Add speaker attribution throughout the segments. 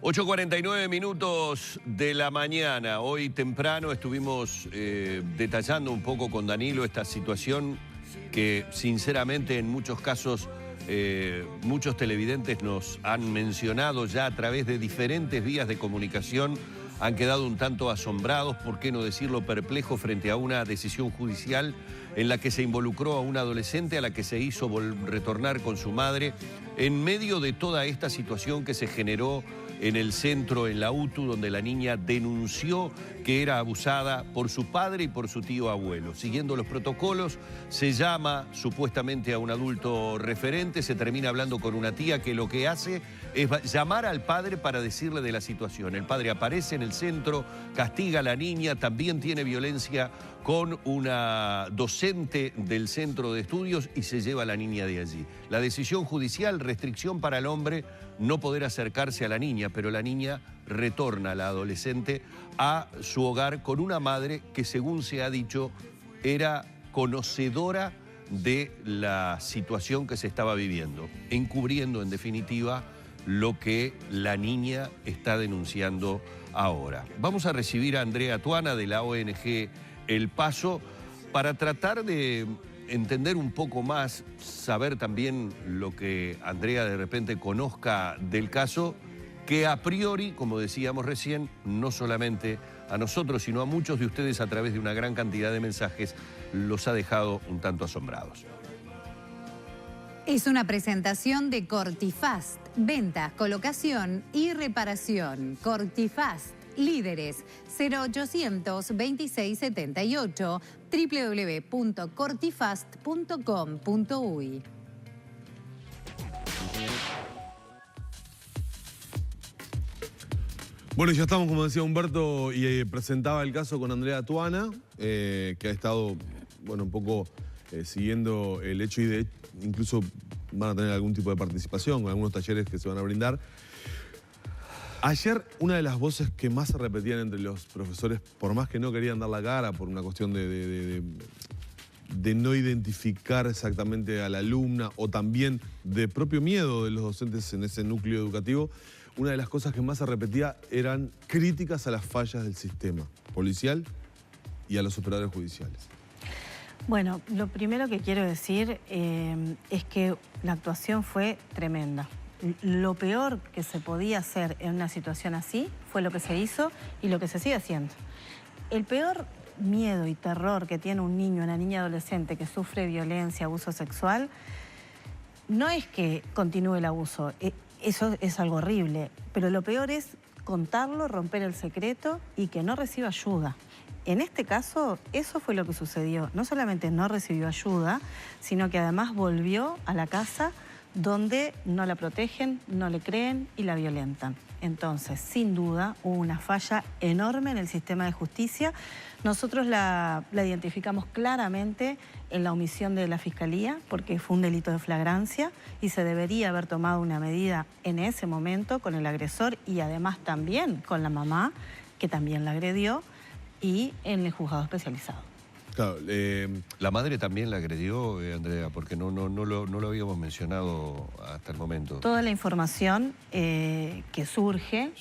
Speaker 1: 8:49 minutos de la mañana. Hoy temprano estuvimos detallando un poco con Danilo esta situación que sinceramente en muchos casos muchos televidentes nos han mencionado ya a través de diferentes vías de comunicación. Han quedado un tanto asombrados, por qué no decirlo perplejos, frente a una decisión judicial en la que se involucró a una adolescente a la que se hizo retornar con su madre en medio de toda esta situación que se generó en el centro, en la UTU, donde la niña denunció que era abusada por su padre y por su tío abuelo. Siguiendo los protocolos, se llama supuestamente a un adulto referente, se termina hablando con una tía que lo que hace es llamar al padre para decirle de la situación. El padre aparece en el centro, castiga a la niña, también tiene violencia con una docente del centro de estudios y se lleva a la niña de allí. La decisión judicial, restricción para el hombre, no poder acercarse a la niña, pero la niña retorna a la adolescente a su hogar con una madre que, según se ha dicho, era conocedora de la situación que se estaba viviendo, encubriendo en definitiva lo que la niña está denunciando ahora. Vamos a recibir a Andrea Tuana de la ONG El Paso para tratar de entender un poco más, saber también lo que Andrea de repente conozca del caso, que a priori, como decíamos recién, no solamente a nosotros, sino a muchos de ustedes a través de una gran cantidad de mensajes, los ha dejado un tanto asombrados.
Speaker 2: Es una presentación de Cortifast, ventas, colocación y reparación. Cortifast, líderes, 0800 2678, www.cortifast.com.uy.
Speaker 3: Bueno, ya estamos, como decía Humberto, y presentaba el caso con Andrea Tuana, que ha estado, bueno, un poco siguiendo el hecho y incluso van a tener algún tipo de participación con algunos talleres que se van a brindar. Ayer, una de las voces que más se repetían entre los profesores, por más que no querían dar la cara por una cuestión de no identificar exactamente a la alumna o también de propio miedo de los docentes en ese núcleo educativo, una de las cosas que más se repetía eran críticas a las fallas del sistema policial y a los operadores judiciales.
Speaker 4: Bueno, lo primero que quiero decir es que la actuación fue tremenda. Lo peor que se podía hacer en una situación así fue lo que se hizo y lo que se sigue haciendo. El peor miedo y terror que tiene un niño, una niña adolescente que sufre violencia, abuso sexual, no es que continúe el abuso, eso es algo horrible, pero lo peor es contarlo, romper el secreto y que no reciba ayuda. En este caso, eso fue lo que sucedió. No solamente no recibió ayuda, sino que además volvió a la casa donde no la protegen, no le creen y la violentan. Entonces, sin duda, hubo una falla enorme en el sistema de justicia. Nosotros la identificamos claramente en la omisión de la Fiscalía, porque fue un delito de flagrancia y se debería haber tomado una medida en ese momento con el agresor y además también con la mamá, que también la agredió, y en el juzgado especializado.
Speaker 1: Claro, la madre también la agredió, Andrea, porque no lo habíamos mencionado hasta el momento.
Speaker 4: Toda la información que surge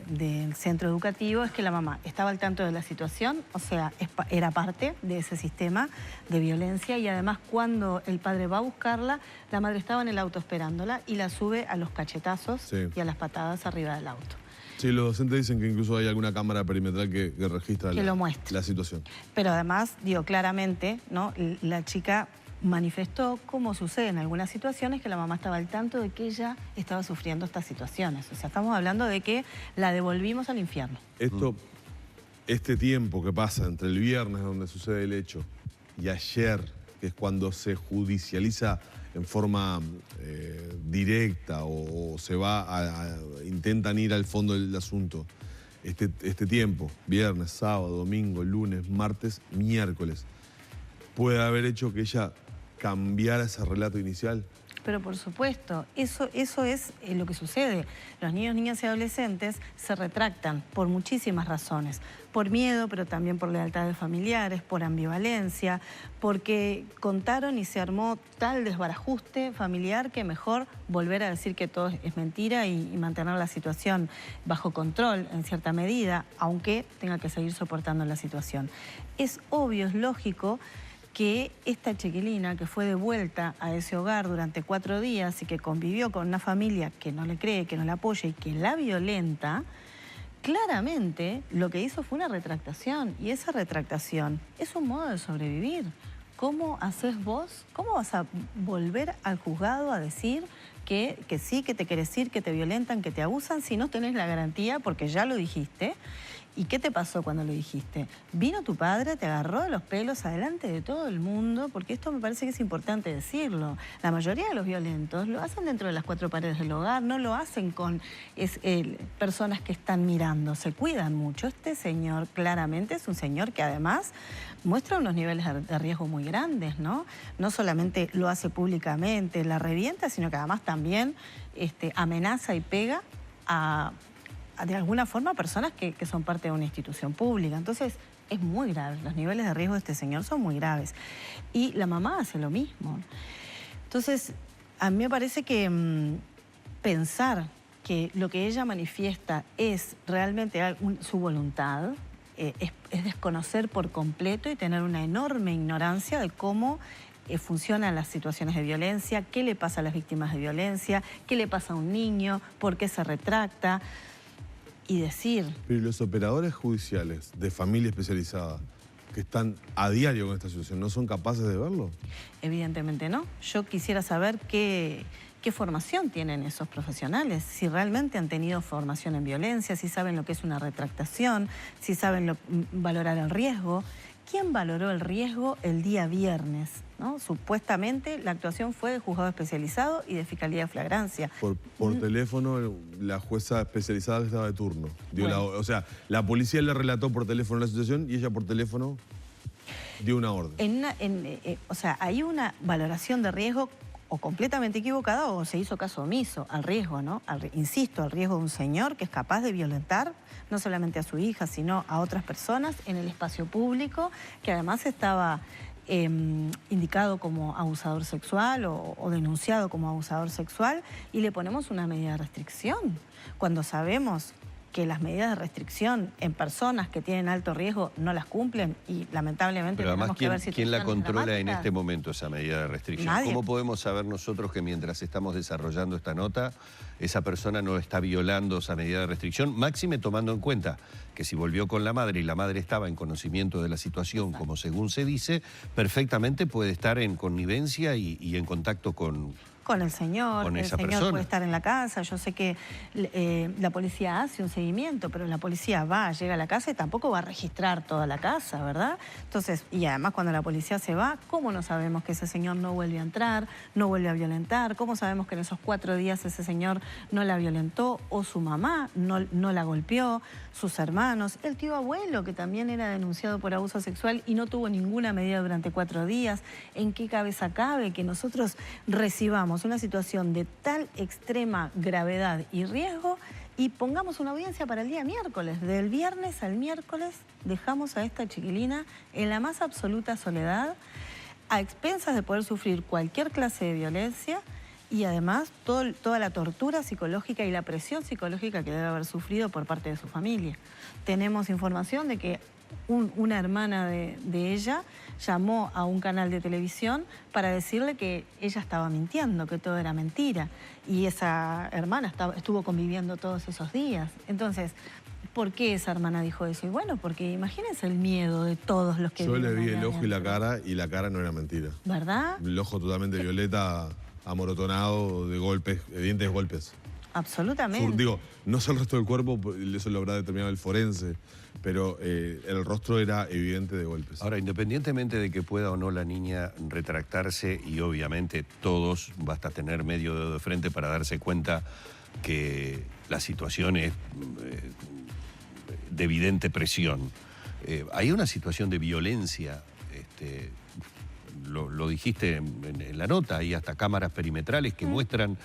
Speaker 4: del centro educativo es que la mamá estaba al tanto de la situación, o sea, era parte de ese sistema de violencia y además cuando el padre va a buscarla, la madre estaba en el auto esperándola y la sube a los cachetazos y a las patadas arriba del auto.
Speaker 3: Sí, los docentes dicen que incluso hay alguna cámara perimetral que registra la situación.
Speaker 4: Pero además, digo, claramente, ¿no? La chica manifestó, como sucede en algunas situaciones, que la mamá estaba al tanto de que ella estaba sufriendo estas situaciones. O sea, estamos hablando de que la devolvimos al infierno.
Speaker 3: Este tiempo que pasa entre el viernes, donde sucede el hecho, y ayer, que es cuando se judicializa en forma directa o se va intentan ir al fondo del asunto, este tiempo, viernes, sábado, domingo, lunes, martes, miércoles, ¿puede haber hecho que ella cambiara ese relato inicial?
Speaker 4: Pero por supuesto, eso es lo que sucede. Los niños, niñas y adolescentes se retractan por muchísimas razones. Por miedo, pero también por lealtades familiares, por ambivalencia, porque contaron y se armó tal desbarajuste familiar que mejor volver a decir que todo es mentira y mantener la situación bajo control en cierta medida, aunque tenga que seguir soportando la situación. Es obvio, es lógico que esta chiquilina que fue devuelta a ese hogar durante 4 días y que convivió con una familia que no le cree, que no la apoya y que la violenta, claramente lo que hizo fue una retractación, y esa retractación es un modo de sobrevivir. ¿Cómo haces vos? ¿Cómo vas a volver al juzgado a decir que sí, que te querés ir, que te violentan, que te abusan, si no tenés la garantía, porque ya lo dijiste? ¿Y qué te pasó cuando lo dijiste? Vino tu padre, te agarró de los pelos adelante de todo el mundo, porque esto me parece que es importante decirlo. La mayoría de los violentos lo hacen dentro de las 4 paredes del hogar, no lo hacen con personas que están mirando, se cuidan mucho. Este señor claramente es un señor que además muestra unos niveles de riesgo muy grandes, ¿no? No solamente lo hace públicamente, la revienta, sino que además también amenaza y pega de alguna forma personas que son parte de una institución pública. Entonces es muy grave, los niveles de riesgo de este señor son muy graves. Y la mamá hace lo mismo. Entonces a mí me parece que pensar que lo que ella manifiesta es realmente su voluntad, es desconocer por completo y tener una enorme ignorancia de cómo funcionan las situaciones de violencia, qué le pasa a las víctimas de violencia, qué le pasa a un niño, por qué se retracta. Y decir...
Speaker 3: Pero los operadores judiciales de familia especializada que están a diario con esta situación, ¿no son capaces de verlo?
Speaker 4: Evidentemente no. Yo quisiera saber qué formación tienen esos profesionales, si realmente han tenido formación en violencia, si saben lo que es una retractación, si saben valorar el riesgo. ¿Quién valoró el riesgo el día viernes? ¿No? Supuestamente la actuación fue de juzgado especializado y de fiscalía de flagrancia.
Speaker 3: Por teléfono, la jueza especializada estaba de turno. O sea, la policía le relató por teléfono la situación y ella por teléfono dio una orden.
Speaker 4: O sea, hay una valoración de riesgo o completamente equivocada o se hizo caso omiso al riesgo, ¿no? Insisto, al riesgo de un señor que es capaz de violentar no solamente a su hija, sino a otras personas en el espacio público, que además estaba indicado como abusador sexual o denunciado como abusador sexual, y le ponemos una medida de restricción, cuando sabemos que las medidas de restricción en personas que tienen alto riesgo no las cumplen y lamentablemente tenemos que ver situaciones
Speaker 1: ¿quién la controla
Speaker 4: dramáticas?
Speaker 1: en este momento esa medida de restricción?
Speaker 4: Nadie.
Speaker 1: ¿Cómo podemos saber nosotros que mientras estamos desarrollando esta nota, esa persona no está violando esa medida de restricción? Máxime tomando en cuenta que si volvió con la madre y la madre estaba en conocimiento de la situación, como según se dice, perfectamente puede estar en connivencia y en contacto con
Speaker 4: el señor,
Speaker 1: con
Speaker 4: el
Speaker 1: esa
Speaker 4: señor
Speaker 1: persona.
Speaker 4: puede estar en la casa. Yo sé que la policía hace un seguimiento, pero la policía llega a la casa y tampoco va a registrar toda la casa, ¿verdad? Entonces, y además cuando la policía se va, ¿cómo no sabemos que ese señor no vuelve a entrar, no vuelve a violentar? ¿Cómo sabemos que en esos 4 días ese señor no la violentó o su mamá no la golpeó, sus hermanos, el tío abuelo que también era denunciado por abuso sexual y no tuvo ninguna medida durante 4 días? ¿En qué cabeza cabe que nosotros recibamos una situación de tal extrema gravedad y riesgo y pongamos una audiencia para el día miércoles? Del viernes al miércoles dejamos a esta chiquilina en la más absoluta soledad, a expensas de poder sufrir cualquier clase de violencia y además toda la tortura psicológica y la presión psicológica que debe haber sufrido por parte de su familia. Tenemos información de que una hermana de ella llamó a un canal de televisión para decirle que ella estaba mintiendo, que todo era mentira. Y esa hermana estuvo conviviendo todos esos días. Entonces, ¿por qué esa hermana dijo eso? Y bueno, porque imagínense el miedo de todos los que...
Speaker 3: Yo le vi el ojo y la cara no era mentira.
Speaker 4: ¿Verdad?
Speaker 3: El ojo totalmente violeta, amorotonado, de golpes, de dientes de golpes.
Speaker 4: Absolutamente.
Speaker 3: Digo, no sé el resto del cuerpo, eso lo habrá determinado el forense, pero el rostro era evidente de golpes.
Speaker 1: Ahora, independientemente de que pueda o no la niña retractarse, y obviamente todos, basta tener medio dedo de frente para darse cuenta que la situación es de evidente presión. Hay una situación de violencia, lo dijiste en la nota, hay hasta cámaras perimetrales que muestran,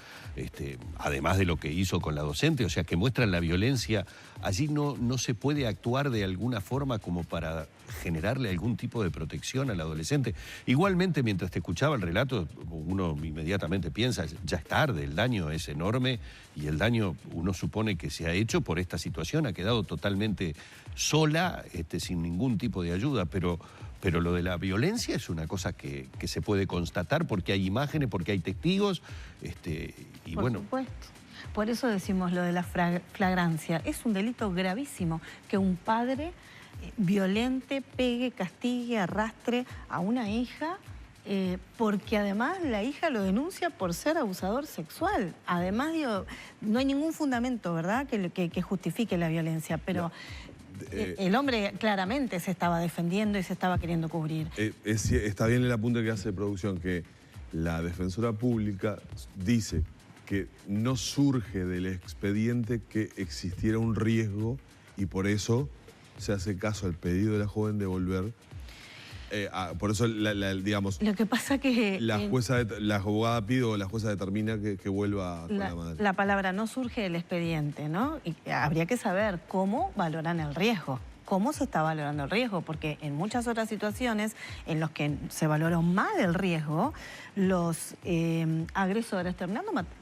Speaker 1: además de lo que hizo con la docente, o sea, que muestran la violencia. Allí no se puede actuar de alguna forma como para generarle algún tipo de protección al adolescente. Igualmente, mientras te escuchaba el relato, uno inmediatamente piensa, ya es tarde, el daño es enorme y el daño uno supone que se ha hecho por esta situación, ha quedado totalmente sola, sin ningún tipo de ayuda, pero lo de la violencia es una cosa que se puede constatar porque hay imágenes, porque hay testigos, y
Speaker 4: por
Speaker 1: bueno...
Speaker 4: supuesto. Por eso decimos lo de la flagrancia. Es un delito gravísimo que un padre violente, pegue, castigue, arrastre a una hija, porque además la hija lo denuncia por ser abusador sexual. Además, digo, no hay ningún fundamento, ¿verdad?, que justifique la violencia, pero... No. El hombre claramente se estaba defendiendo y se estaba queriendo cubrir.
Speaker 3: Está bien el apunte que hace producción, que la defensora pública dice que no surge del expediente que existiera un riesgo y por eso se hace caso al pedido de la joven de volver. Por eso, digamos,
Speaker 4: lo que pasa que
Speaker 3: la abogada pide o la jueza determina que vuelva con la madre.
Speaker 4: La palabra no surge del expediente, ¿no? Y habría que saber cómo valoran el riesgo. ¿Cómo se está valorando el riesgo? Porque en muchas otras situaciones en las que se valoró mal el riesgo, los agresores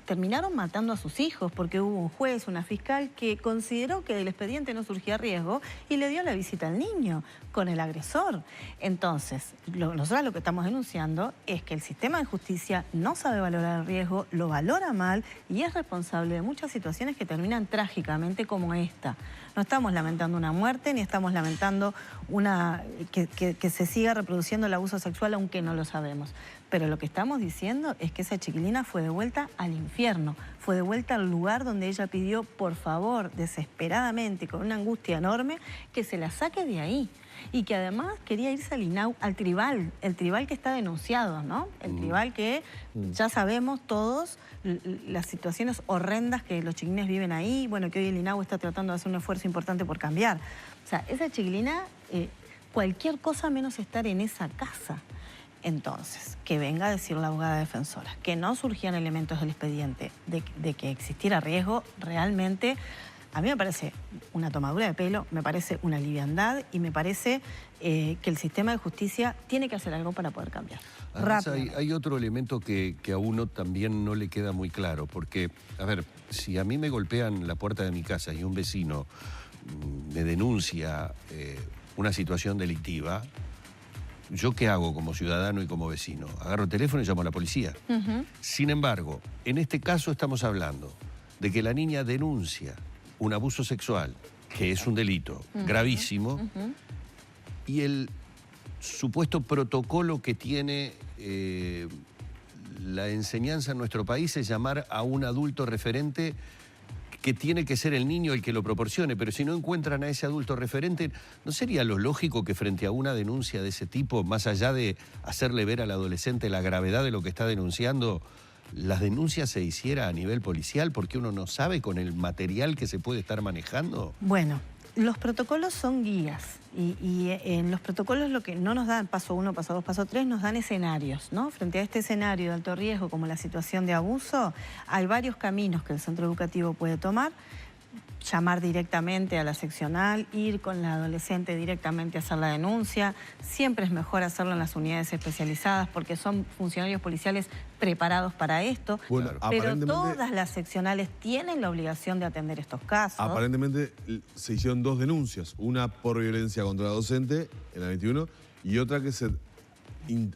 Speaker 4: terminaron matando a sus hijos porque hubo un juez, una fiscal que consideró que del expediente no surgía riesgo y le dio la visita al niño con el agresor. Entonces, nosotros lo que estamos denunciando es que el sistema de justicia no sabe valorar el riesgo, lo valora mal y es responsable de muchas situaciones que terminan trágicamente como esta. No estamos lamentando una muerte ni estamos lamentando que se siga reproduciendo el abuso sexual, aunque no lo sabemos. Pero lo que estamos diciendo es que esa chiquilina fue devuelta al infierno, fue devuelta al lugar donde ella pidió, por favor, desesperadamente, con una angustia enorme, que se la saque de ahí. Y que además quería irse al tribal, el tribal que está denunciado, ¿no? El tribal que ya sabemos todos las situaciones horrendas que los chiquilines viven ahí, bueno, que hoy el INAU está tratando de hacer un esfuerzo importante por cambiar. O sea, esa chiquilina, cualquier cosa menos estar en esa casa. Entonces, que venga a decir la abogada defensora que no surgían elementos del expediente de que existiera riesgo, realmente a mí me parece una tomadura de pelo, me parece una liviandad y me parece que el sistema de justicia tiene que hacer algo para poder cambiar.
Speaker 1: Además, hay otro elemento que a uno también no le queda muy claro, porque, a ver, si a mí me golpean la puerta de mi casa y un vecino me denuncia una situación delictiva, ¿yo qué hago como ciudadano y como vecino? Agarro el teléfono y llamo a la policía. Sin embargo, en este caso estamos hablando de que la niña denuncia un abuso sexual, que es un delito gravísimo, y el supuesto protocolo que tiene la enseñanza en nuestro país es llamar a un adulto referente que tiene que ser el niño el que lo proporcione, pero si no encuentran a ese adulto referente, ¿no sería lo lógico que frente a una denuncia de ese tipo, más allá de hacerle ver al adolescente la gravedad de lo que está denunciando, las denuncias se hiciera a nivel policial porque uno no sabe con el material que se puede estar manejando?
Speaker 4: Bueno, los protocolos son guías y en los protocolos lo que no nos dan paso 1, paso 2, paso 3, nos dan escenarios, ¿no? Frente a este escenario de alto riesgo como la situación de abuso, hay varios caminos que el centro educativo puede tomar. Llamar directamente a la seccional, ir con la adolescente directamente a hacer la denuncia. Siempre es mejor hacerlo en las unidades especializadas porque son funcionarios policiales preparados para esto.
Speaker 3: Bueno,
Speaker 4: pero todas las seccionales tienen la obligación de atender estos casos.
Speaker 3: Aparentemente se hicieron 2 denuncias, una por violencia contra la docente en la 21 y otra que se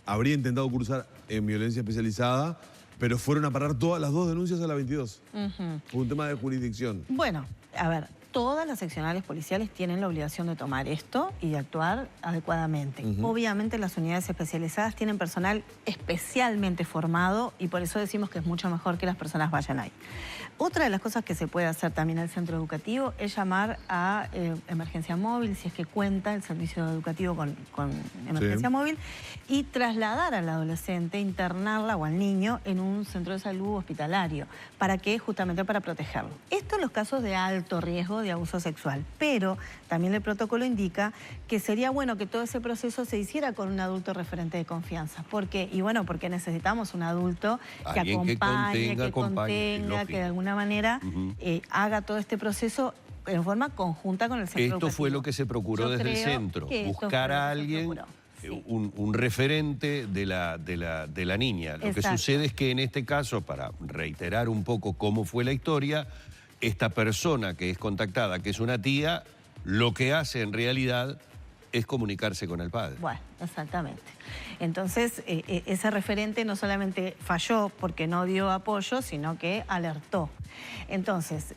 Speaker 3: habría intentado cursar en violencia especializada, pero fueron a parar todas las 2 denuncias a la 22. Fue un tema de jurisdicción.
Speaker 4: Bueno, a ver, todas las seccionales policiales tienen la obligación de tomar esto y de actuar adecuadamente. Obviamente las unidades especializadas tienen personal especialmente formado y por eso decimos que es mucho mejor que las personas vayan ahí. Otra de las cosas que se puede hacer también al centro educativo es llamar a emergencia móvil, si es que cuenta el servicio educativo con emergencia móvil, y trasladar al adolescente, internarla o al niño en un centro de salud hospitalario. ¿Para qué? Justamente para protegerlo. Esto en los casos de alto riesgo de de abuso sexual. Pero también el protocolo indica que sería bueno que todo ese proceso se hiciera con un adulto referente de confianza. ¿Por qué? Y bueno, porque necesitamos un adulto que acompañe, que contenga, que de alguna manera haga todo este proceso en forma conjunta con el centro educativo.
Speaker 1: Esto fue lo que se procuró desde el centro, buscar a alguien, un referente de la niña. Lo que sucede es que en este caso, para reiterar un poco cómo fue la historia, esta persona que es contactada, que es una tía, lo que hace en realidad es comunicarse con el padre.
Speaker 4: Bueno, exactamente. Entonces, ese referente no solamente falló porque no dio apoyo, sino que alertó. Entonces,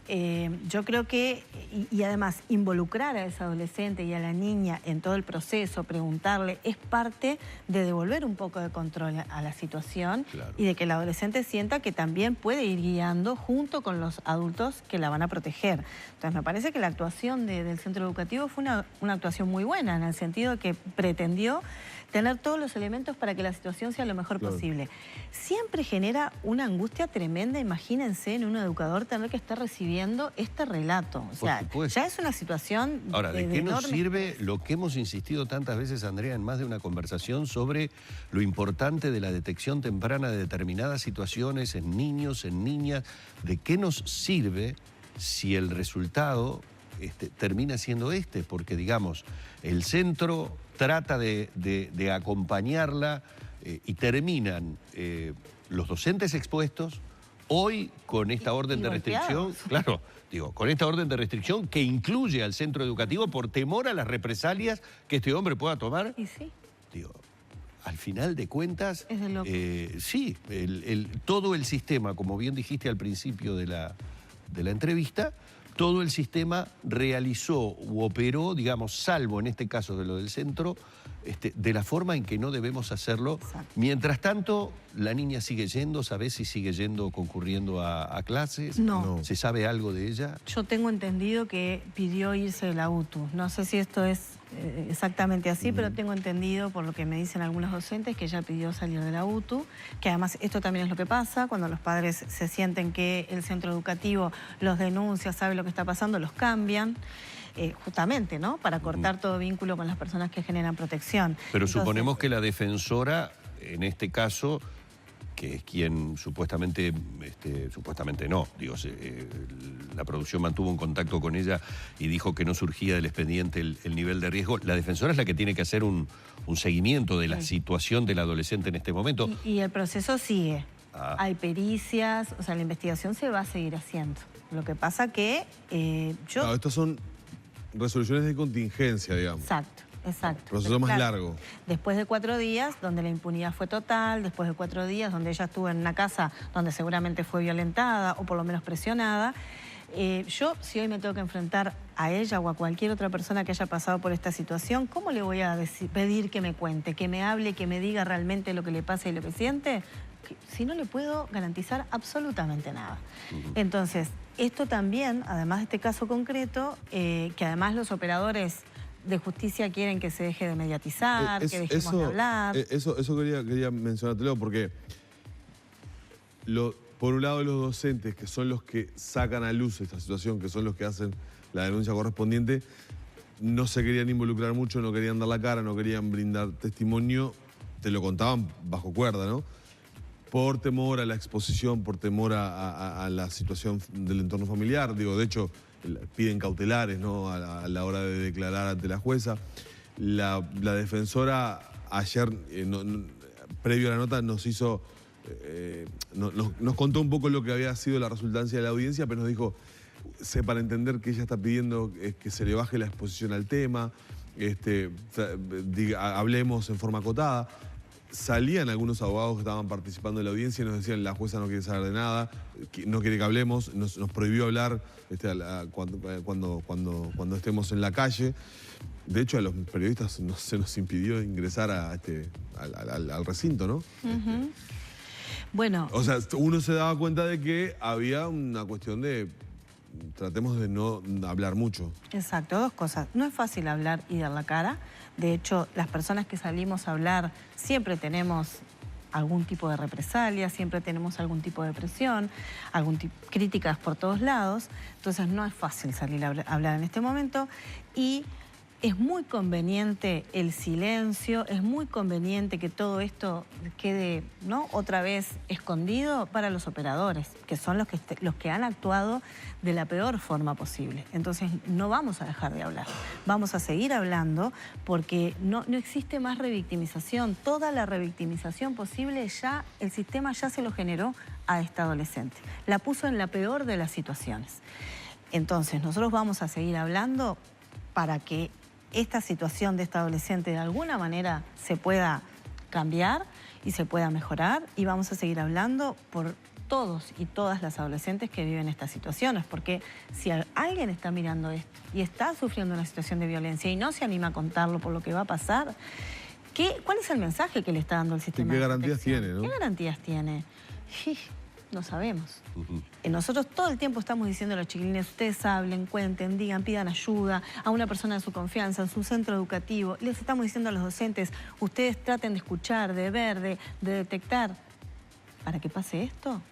Speaker 4: yo creo que, y además, involucrar a esa adolescente y a la niña en todo el proceso, preguntarle, es parte de devolver un poco de control a la situación y de que la adolescente sienta que también puede ir guiando junto con los adultos que la van a proteger. Entonces, me parece que la actuación del centro educativo fue una actuación muy buena, en el sentido de que pretendió tener todos los elementos para que la situación sea lo mejor posible. Siempre genera una angustia tremenda, imagínense, en un educador tener que estar recibiendo este relato. O sea, ya es una situación...
Speaker 1: Ahora, ¿de qué nos sirve lo que hemos insistido tantas veces, Andrea, en más de una conversación sobre lo importante de la detección temprana de determinadas situaciones en niños, en niñas? ¿De qué nos sirve si el resultado termina siendo este? Porque, digamos, el centro trata de acompañarla y terminan los docentes expuestos hoy con esta orden de restricción. Claro, digo, con esta orden de restricción que incluye al centro educativo por temor a las represalias que este hombre pueda tomar.
Speaker 4: Y sí.
Speaker 1: Digo, al final de cuentas,
Speaker 4: es de loco.
Speaker 1: Sí, todo el sistema, como bien dijiste al principio de la entrevista, todo el sistema realizó u operó, digamos, salvo en este caso de lo del centro, de la forma en que no debemos hacerlo. Exacto. Mientras tanto, la niña sigue yendo, ¿sabés si sigue yendo, concurriendo a clases?
Speaker 4: No.
Speaker 1: ¿Se sabe algo de ella?
Speaker 4: Yo tengo entendido que pidió irse de la UTU. No sé si esto es exactamente así, pero tengo entendido, por lo que me dicen algunos docentes, que ella pidió salir de la UTU, que además esto también es lo que pasa, cuando los padres se sienten que el centro educativo los denuncia, sabe lo que está pasando, los cambian. Justamente, ¿no? Para cortar todo vínculo con las personas que generan protección.
Speaker 1: Pero entonces, suponemos que la defensora, en este caso, que es quien supuestamente no, digo, la producción mantuvo un contacto con ella y dijo que no surgía del expediente el nivel de riesgo. La defensora es la que tiene que hacer un seguimiento de la situación del adolescente en este momento.
Speaker 4: Y el proceso sigue. Hay pericias, o sea, la investigación se va a seguir haciendo. Lo que pasa que
Speaker 3: Claro, estos son resoluciones de contingencia, digamos.
Speaker 4: Exacto. Exacto.
Speaker 3: Proceso más largo.
Speaker 4: Después de 4 días, donde la impunidad fue total, después de 4 días, donde ella estuvo en una casa donde seguramente fue violentada o por lo menos presionada, yo, si hoy me tengo que enfrentar a ella o a cualquier otra persona que haya pasado por esta situación, ¿cómo le voy a pedir que me cuente, que me hable, que me diga realmente lo que le pasa y lo que siente? Si no le puedo garantizar absolutamente nada. Entonces, esto también, además de este caso concreto, que además los operadores de justicia quieren que se deje de mediatizar, que dejemos de hablar.
Speaker 3: Eso quería mencionártelo, porque por un lado los docentes, que son los que sacan a luz esta situación, que son los que hacen la denuncia correspondiente, no se querían involucrar mucho, no querían dar la cara, no querían brindar testimonio, te lo contaban bajo cuerda, ¿no? Por temor a la exposición, por temor a la situación del entorno familiar. Digo, de hecho, piden cautelares, ¿no? a la hora de declarar ante la jueza. La defensora ayer, previo a la nota, nos contó un poco lo que había sido la resultancia de la audiencia, pero nos dijo, para entender que ella está pidiendo que se le baje la exposición al tema, hablemos en forma acotada. Salían algunos abogados que estaban participando en la audiencia y nos decían, la jueza no quiere saber de nada, no quiere que hablemos, nos prohibió hablar cuando estemos en la calle. De hecho, a los periodistas se nos impidió ingresar al recinto, ¿no?
Speaker 4: Bueno.
Speaker 3: O sea, uno se daba cuenta de que había una cuestión de tratemos de no hablar mucho.
Speaker 4: Exacto, 2 cosas. No es fácil hablar y dar la cara. De hecho, las personas que salimos a hablar siempre tenemos algún tipo de represalia, siempre tenemos algún tipo de presión, críticas por todos lados, entonces no es fácil salir a hablar en este momento y es muy conveniente el silencio, es muy conveniente que todo esto quede, ¿no?, otra vez escondido para los operadores, que son los que han actuado de la peor forma posible. Entonces no vamos a dejar de hablar, vamos a seguir hablando porque no existe más revictimización. Toda la revictimización posible ya, el sistema ya se lo generó a esta adolescente. La puso en la peor de las situaciones. Entonces nosotros vamos a seguir hablando para que esta situación de esta adolescente de alguna manera se pueda cambiar y se pueda mejorar, y vamos a seguir hablando por todos y todas las adolescentes que viven estas situaciones, porque si alguien está mirando esto y está sufriendo una situación de violencia y no se anima a contarlo por lo que va a pasar, ¿cuál es el mensaje que le está dando el sistema?
Speaker 3: ¿Qué garantías tiene, no?
Speaker 4: ¿Qué garantías tiene? No sabemos. Nosotros todo el tiempo estamos diciendo a los chiquilines, ustedes hablen, cuenten, digan, pidan ayuda a una persona de su confianza, en su centro educativo. Les estamos diciendo a los docentes, ustedes traten de escuchar, de ver, de detectar. ¿Para que pase esto?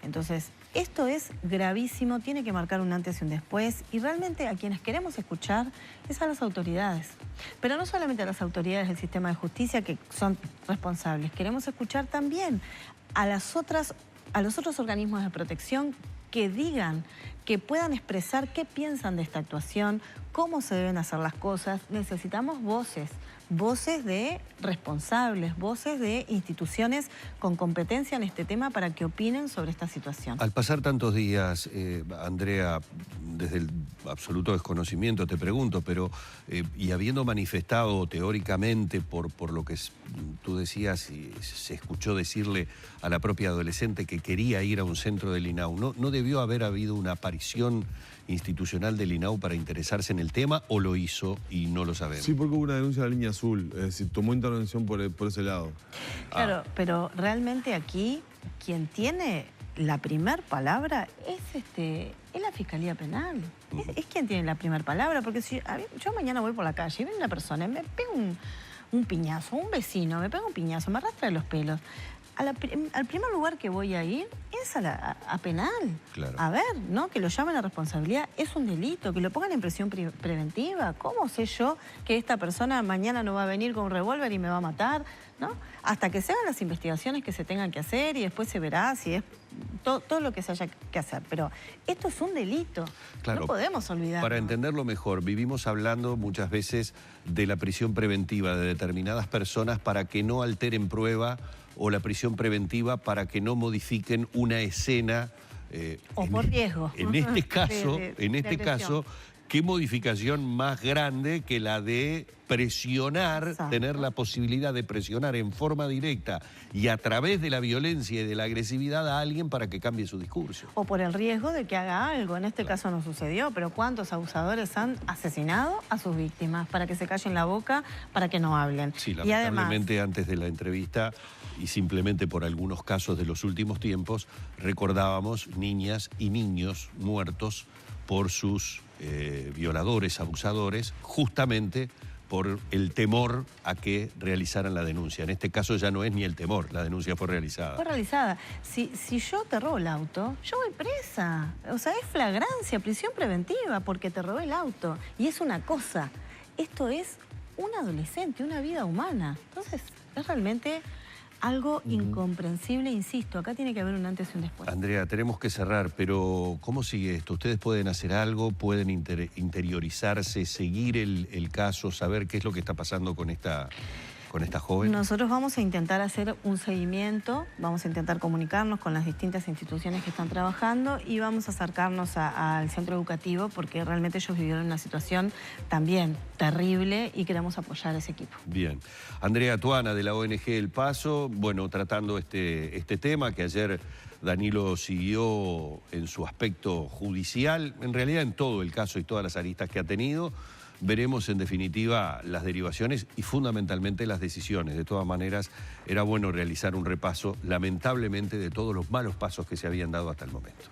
Speaker 4: Entonces, esto es gravísimo, tiene que marcar un antes y un después, y realmente a quienes queremos escuchar es a las autoridades. Pero no solamente a las autoridades del sistema de justicia, que son responsables, queremos escuchar también a los otros organismos de protección que digan, que puedan expresar qué piensan de esta actuación, cómo se deben hacer las cosas. Necesitamos voces de responsables, voces de instituciones con competencia en este tema para que opinen sobre esta situación.
Speaker 1: Al pasar tantos días, Andrea, desde el absoluto desconocimiento te pregunto, pero y habiendo manifestado teóricamente por lo que tú decías y se escuchó decirle a la propia adolescente que quería ir a un centro del INAU, ¿no debió haber habido una aparición institucional del INAU para interesarse en el tema, o lo hizo y no lo sabemos?
Speaker 3: Sí, porque hubo una denuncia de la línea azul, es decir, tomó intervención por ese lado.
Speaker 4: Claro, pero realmente aquí quien tiene la primer palabra es la Fiscalía Penal. Es quien tiene la primer palabra, porque si yo mañana voy por la calle y viene una persona y me pega un piñazo, un vecino me pega un piñazo, me arrastra de los pelos, al primer lugar que voy a ir es a penal.
Speaker 1: Claro.
Speaker 4: A ver, ¿no? Que lo llamen a responsabilidad, es un delito, que lo pongan en prisión preventiva. ¿Cómo sé yo que esta persona mañana no va a venir con un revólver y me va a matar? ¿No? Hasta que se hagan las investigaciones que se tengan que hacer y después se verá si es todo lo que se haya que hacer. Pero esto es un delito. Claro, no podemos olvidarlo.
Speaker 1: Para entenderlo mejor, vivimos hablando muchas veces de la prisión preventiva de determinadas personas para que no alteren prueba, o la prisión preventiva para que no modifiquen una escena.
Speaker 4: O por riesgo.
Speaker 1: En este caso, ¿qué modificación más grande que la de presionar,
Speaker 4: Exacto.
Speaker 1: tener la posibilidad de presionar en forma directa y a través de la violencia y de la agresividad a alguien para que cambie su discurso?
Speaker 4: O por el riesgo de que haga algo. En este caso no sucedió, pero ¿cuántos abusadores han asesinado a sus víctimas para que se callen la boca, para que no hablen?
Speaker 1: Sí,
Speaker 4: y además,
Speaker 1: lamentablemente antes de la entrevista y simplemente por algunos casos de los últimos tiempos, recordábamos niñas y niños muertos por sus violadores, abusadores, justamente por el temor a que realizaran la denuncia. En este caso ya no es ni el temor, la denuncia fue realizada.
Speaker 4: Fue realizada. Si yo te robo el auto, yo voy presa. O sea, es flagrancia, prisión preventiva, porque te robé el auto. Y es una cosa. Esto es un adolescente, una vida humana. Entonces, es realmente algo incomprensible, insisto, acá tiene que haber un antes y un después.
Speaker 1: Andrea, tenemos que cerrar, pero ¿cómo sigue esto? ¿Ustedes pueden hacer algo? ¿Pueden interiorizarse, seguir el caso, saber qué es lo que está pasando con esta joven?
Speaker 4: Nosotros vamos a intentar hacer un seguimiento, vamos a intentar comunicarnos con las distintas instituciones que están trabajando y vamos a acercarnos al centro educativo porque realmente ellos vivieron una situación también terrible y queremos apoyar a ese equipo.
Speaker 1: Bien. Andrea Tuana, de la ONG El Paso, bueno, tratando este tema que ayer Danilo siguió en su aspecto judicial, en realidad en todo el caso y todas las aristas que ha tenido. Veremos en definitiva las derivaciones y fundamentalmente las decisiones. De todas maneras, era bueno realizar un repaso, lamentablemente, de todos los malos pasos que se habían dado hasta el momento.